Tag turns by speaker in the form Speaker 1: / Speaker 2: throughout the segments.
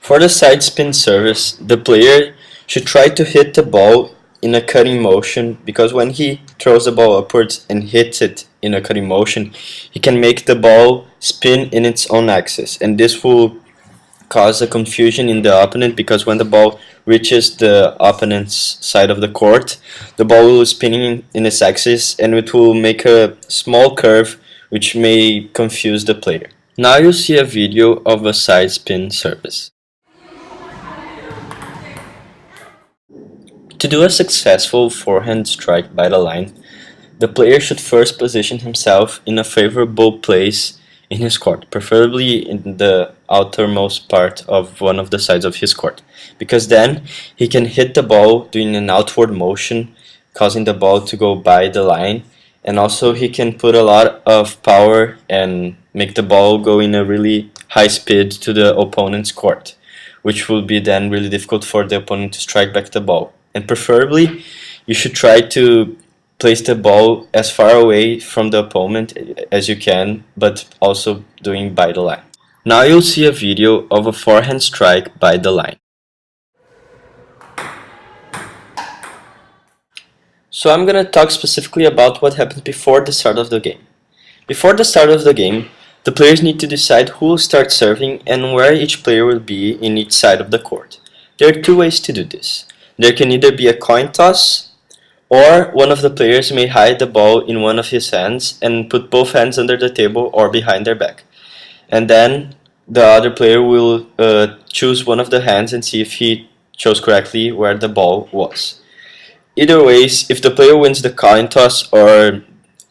Speaker 1: For the side spin service, the player should try to hit the ball in a cutting motion, because when he throws the ball upwards and hits it in a cutting motion, he can make the ball spin in its own axis, and this will cause a confusion in the opponent, because when the ball reaches the opponent's side of the court, the ball will spin in its axis and it will make a small curve which may confuse the player. Now you'll see a video of a side spin service. To do a successful forehand strike by the line, the player should first position himself in a favorable place in his court, preferably in the outermost part of one of the sides of his court, because then he can hit the ball doing an outward motion, causing the ball to go by the line, and also he can put a lot of power and make the ball go in a really high speed to the opponent's court, which will be then really difficult for the opponent to strike back the ball. And preferably, you should try to place the ball as far away from the opponent as you can, but also doing by the line. Now you'll see a video of a forehand strike by the line. So I'm gonna talk specifically about what happens before the start of the game. Before the start of the game, the players need to decide who will start serving and where each player will be in each side of the court. There are two ways to do this. There can either be a coin toss, or one of the players may hide the ball in one of his hands and put both hands under the table or behind their back. And then the other player will choose one of the hands and see if he chose correctly where the ball was. Either ways, if the player wins the coin toss or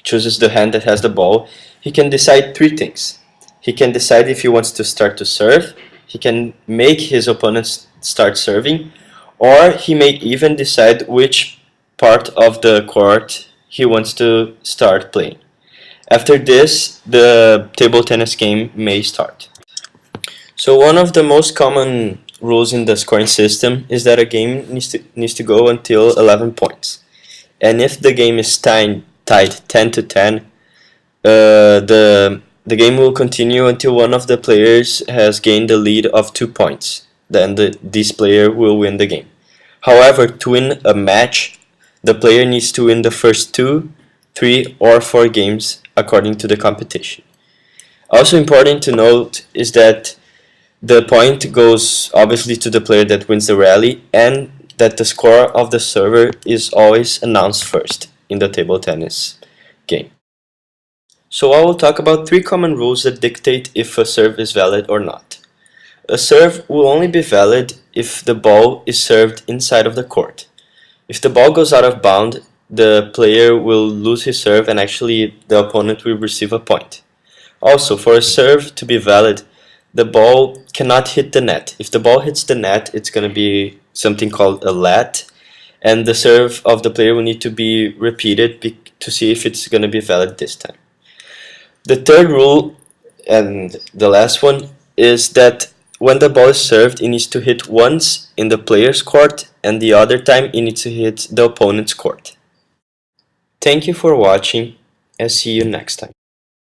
Speaker 1: chooses the hand that has the ball, he can decide three things. He can decide if he wants to start to serve, he can make his opponent start serving, or he may even decide which part of the court he wants to start playing. After this, the table tennis game may start. So one of the most common rules in the scoring system is that a game needs to go until 11 points. And if the game is tied 10 to 10, the game will continue until one of the players has gained the lead of 2 points. Then this player will win the game. However, to win a match, the player needs to win the first 2, 3, or 4 games according to the competition. Also important to note is that the point goes obviously to the player that wins the rally, and that the score of the server is always announced first in the table tennis game. So I will talk about 3 common rules that dictate if a serve is valid or not. A serve will only be valid if the ball is served inside of the court. If the ball goes out of bound, the player will lose his serve and actually the opponent will receive a point. Also, for a serve to be valid, the ball cannot hit the net. If the ball hits the net, it's going to be something called a let, and the serve of the player will need to be repeated to see if it's going to be valid this time. The third rule, and the last one, is that when the ball is served, it needs to hit once in the player's court, and the other time it needs to hit the opponent's court. Thank you for watching, and see you next time.